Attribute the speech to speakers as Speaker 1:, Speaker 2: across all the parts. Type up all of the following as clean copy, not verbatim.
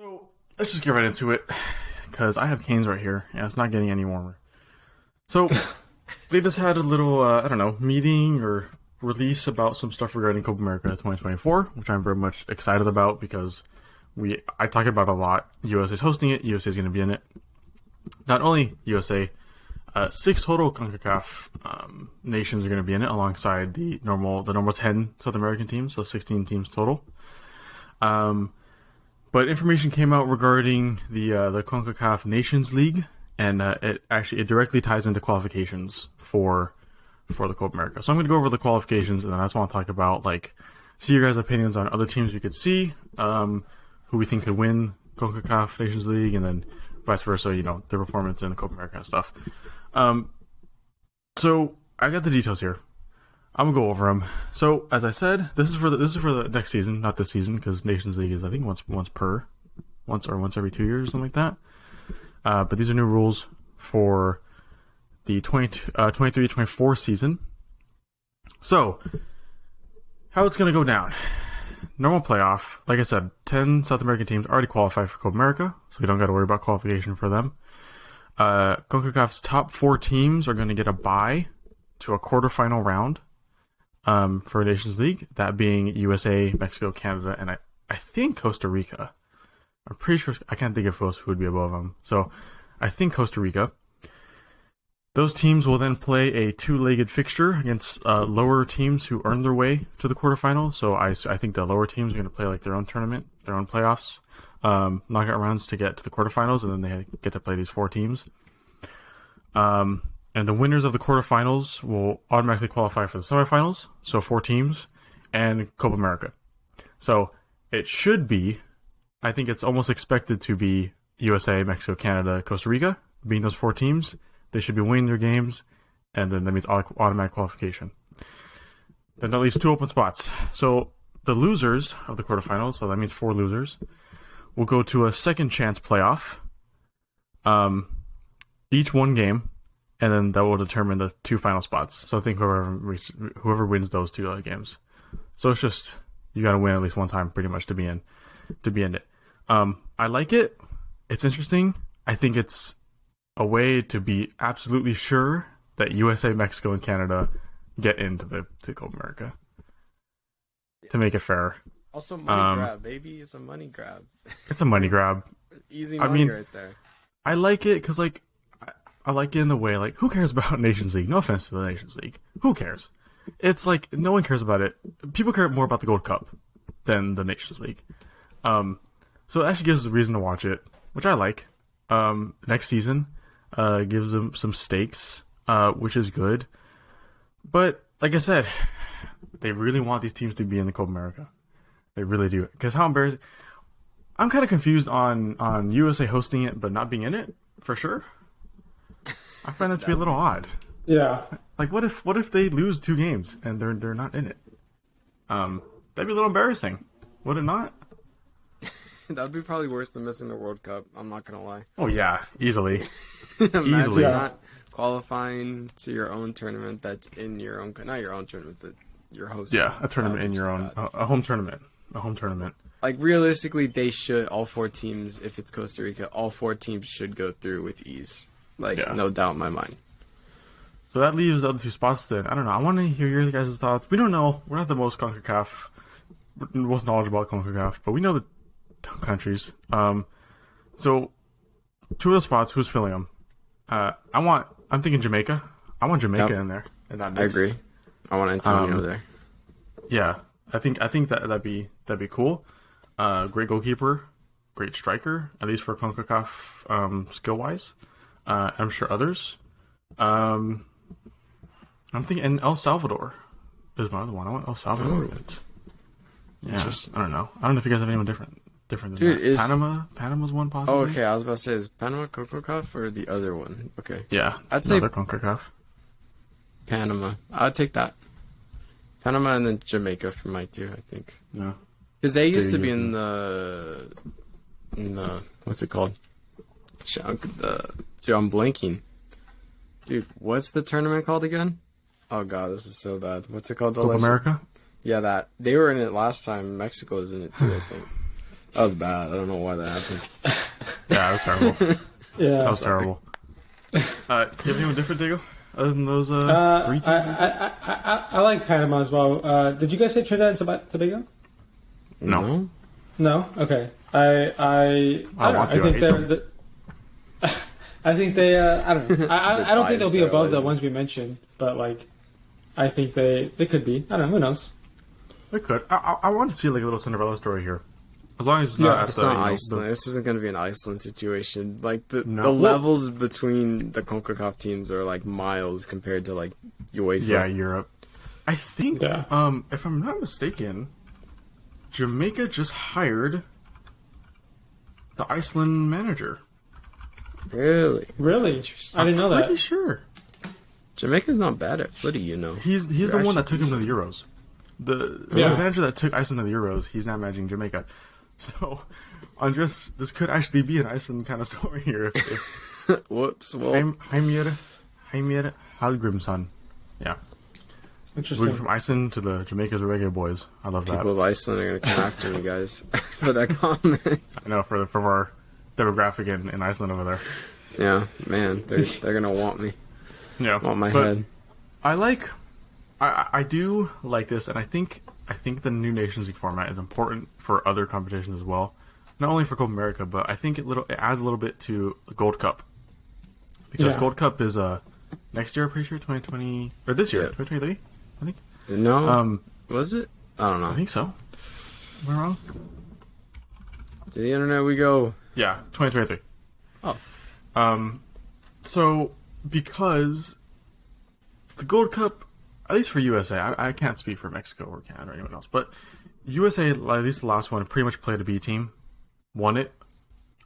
Speaker 1: So let's just get right into it, because I have canes right here, and it's not getting any warmer. So they just had a little, I don't know, meeting or release about some stuff regarding Copa America 2024, which I'm very much excited about because I talk about it a lot. USA's hosting it. USA's going to be in it. Not only USA, 6 total CONCACAF nations are going to be in it, alongside the normal 10 South American teams, so 16 teams total. But information came out regarding the CONCACAF Nations League, and it directly ties into qualifications for the Copa America. So I'm going to go over the qualifications, and then I just want to talk about, see your guys' opinions on other teams we could see, who we think could win CONCACAF Nations League, and then vice versa, their performance in the Copa America and stuff. So I got the details here. I'm gonna go over them. So as I said, this is for the next season, not this season, because Nations League is, I think, once every 2 years, something like that. But these are new rules for the 23-24 season. So how it's gonna go down? Normal playoff. Like I said, 10 South American teams already qualified for Copa America, so we don't got to worry about qualification for them. CONCACAF's top 4 teams are going to get a bye to a quarterfinal round for Nations League, that being USA, Mexico, Canada, and I think Costa Rica. I'm pretty sure, I can't think of who else would be above them. So I think Costa Rica. Those teams will then play a 2-legged fixture against lower teams who earn their way to the quarterfinals. So I think the lower teams are going to play their own tournament, their own playoffs, knockout rounds to get to the quarterfinals, and then they get to play these 4 teams. And the winners of the quarterfinals will automatically qualify for the semifinals, so 4 teams, and Copa America. So it should be, I think it's almost expected to be USA, Mexico, Canada, Costa Rica, being those 4 teams. They should be winning their games, and then that means automatic qualification. Then that leaves 2 open spots. So the losers of the quarterfinals, so that means 4 losers, will go to a second chance playoff, each 1 game, and then that will determine the 2 final spots. So I think whoever wins those 2 games. So it's just, you got to win at least one time pretty much to be in it. I like it. It's interesting. I think it's a way to be absolutely sure that USA, Mexico, and Canada get into the Copa America, to make it fair.
Speaker 2: Also, money grab, baby. It's a money grab.
Speaker 1: It's a money grab.
Speaker 2: Easy money right there.
Speaker 1: I like it because, I like it in the way, who cares about Nations League? No offense to the Nations League. Who cares? It's no one cares about it. People care more about the Gold Cup than the Nations League. So it actually gives us a reason to watch it, which I like. Next season gives them some stakes, which is good. But, like I said, they really want these teams to be in the Copa America. They really do. Because how embarrassing. I'm kind of confused on USA hosting it but not being in it, for sure. I find that to be a little odd.
Speaker 3: Yeah.
Speaker 1: What if they lose 2 games and they're not in it? That'd be a little embarrassing, would it not?
Speaker 2: That'd be probably worse than missing the World Cup. I'm not gonna lie.
Speaker 1: Oh yeah, easily.
Speaker 2: Imagine
Speaker 1: Easily.
Speaker 2: not qualifying to your own tournament that's in your own, not your own tournament, but your host.
Speaker 1: Yeah, a tournament in your own, a home tournament. A home tournament.
Speaker 2: Realistically, they should, all 4 teams, if it's Costa Rica, all 4 teams should go through with ease. No doubt in my mind.
Speaker 1: So that leaves the other 2 spots then. I don't know. I want to hear your guys' thoughts. We don't know. We're not the most most knowledgeable about CONCACAF, but we know the countries. So 2 of the spots, who's filling them? I'm thinking Jamaica. I want Jamaica in there. I
Speaker 2: agree. I want Antonio there.
Speaker 1: Yeah. I think that'd be cool. Great goalkeeper, great striker, at least for CONCACAF skill wise. I'm sure others. I'm thinking, and El Salvador is my other one. I want El Salvador in it. Yeah, I don't know. I don't know if you guys have anyone different than that. Panama's one possibly.
Speaker 2: Oh, okay. I was about to say, is Panama CONCACAF or the other one? Okay.
Speaker 1: Yeah,
Speaker 2: I'd say
Speaker 1: CONCACAF.
Speaker 2: Panama. I'd take that. Panama and then Jamaica for my 2, I think.
Speaker 1: Yeah.
Speaker 2: Because they used to be in the what's it called? Dude, I'm blanking. Dude, what's the tournament called again? Oh god, this is so bad. What's it called?
Speaker 1: Copa America?
Speaker 2: Yeah, that. They were in it last time. Mexico is in it too, I think. That was bad. I don't know why that happened.
Speaker 1: Yeah, that was terrible.
Speaker 3: Yeah.
Speaker 1: That was terrible. Do you have anyone different, Diego? Other than those three teams?
Speaker 3: I like Panama as well. Did you guys say Trinidad and Tobago?
Speaker 1: No.
Speaker 3: No? Okay. I think they're I think they I don't know. I don't think they'll be above the ones we mentioned, but like I think they could be. I don't know, who knows?
Speaker 1: They could. I want to see like a little Cinderella story here. As long as it's not
Speaker 2: It's not Iceland. This isn't going to be an Iceland situation. Like the levels between the CONCACAF teams are like miles compared to like UEFA.
Speaker 1: Yeah, Europe. I think if I'm not mistaken, Jamaica just hired the Iceland manager.
Speaker 2: Really?
Speaker 3: I didn't know that.
Speaker 1: I'm pretty sure.
Speaker 2: Jamaica's not bad at footy, you know.
Speaker 1: He's the one that took him to the Euros. The manager that took Iceland to the Euros, he's now managing Jamaica. So, Andres, this could actually be an Iceland kind of story here. If
Speaker 2: Whoops. Well,
Speaker 1: Heimir Hallgrímsson. Yeah.
Speaker 3: Interesting.
Speaker 1: Moving from Iceland to the Jamaica's reggae boys. I love that.
Speaker 2: people of Iceland are going to come after me, guys, for that comment.
Speaker 1: I know, for our demographic in Iceland over there.
Speaker 2: Yeah, man, they're going to want me.
Speaker 1: Yeah.
Speaker 2: Want my head.
Speaker 1: I do like this, and I think the new Nations League format is important for other competitions as well. Not only for Copa America, but I think it adds a little bit to the Gold Cup. Because Gold Cup is next year, I'm pretty sure, 2020, or this year, 2023, I think.
Speaker 2: No, was it? I don't know.
Speaker 1: I think so. Am I wrong?
Speaker 2: To the internet we go.
Speaker 1: Yeah, 2023.
Speaker 2: Oh.
Speaker 1: So, because the Gold Cup, at least for USA, I can't speak for Mexico or Canada or anyone else, but USA, at least the last one, pretty much played a B team, won it.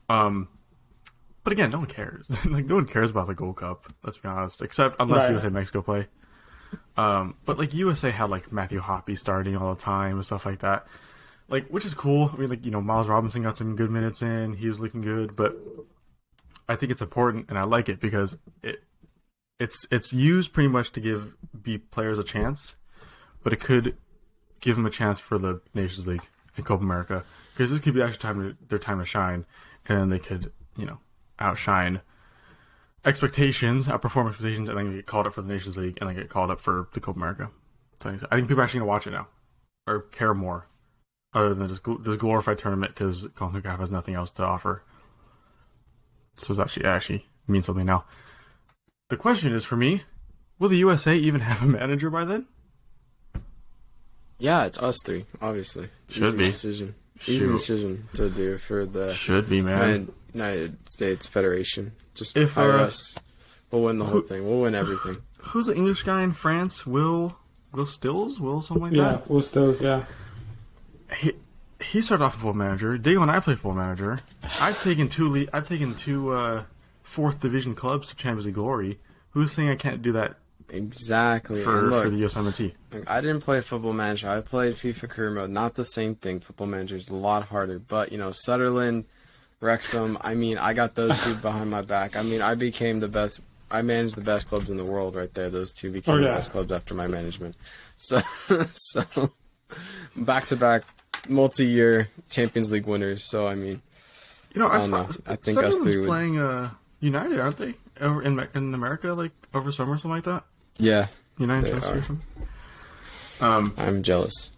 Speaker 1: But again, no one cares. Like, no one cares about the Gold Cup, let's be honest, except unless USA and Mexico play. But like USA had like Matthew Hoppe starting all the time and stuff like that. Like, which is cool. I mean, like, Miles Robinson got some good minutes in. He was looking good, but I think it's important, and I like it because it's used pretty much to give B players a chance, but it could give them a chance for the Nations League and Copa America, because this could be actually their time to shine, and then they could, outshine expectations, outperform expectations, and then get called up for the Nations League, and then get called up for the Copa America. So I think people are actually going to watch it now, or care more, other than this glorified tournament, because CONCACAF has nothing else to offer. So it's actually means something now. The question is, for me, will the USA even have a manager by then?
Speaker 2: Yeah, it's us three, obviously.
Speaker 1: Should be.
Speaker 2: Easy decision to do for the
Speaker 1: should be, man.
Speaker 2: United States Federation. Just
Speaker 1: if
Speaker 2: hire us. We'll win the whole thing. We'll win everything.
Speaker 1: Who's the English guy in France? Will Stills? Something like that?
Speaker 3: Yeah, Will Stills, yeah.
Speaker 1: He started off a full manager. Diego and I play full manager. I've taken two fourth division clubs to Champions League glory. Who's saying I can't do that?
Speaker 2: Exactly.
Speaker 1: For the USMNT.
Speaker 2: I didn't play Football Manager. I played FIFA Career Mode. Not the same thing. Football Manager is a lot harder. But, Sutherland, Wrexham, I got those two behind my back. I became the best. I managed the best clubs in the world right there. Those two became the best clubs after my management. So back-to-back multi-year Champions League winners. So, I think us three would...
Speaker 1: playing United, aren't they? Over in America, like over summer or something like that?
Speaker 2: Yeah.
Speaker 1: United or something?
Speaker 2: I'm jealous.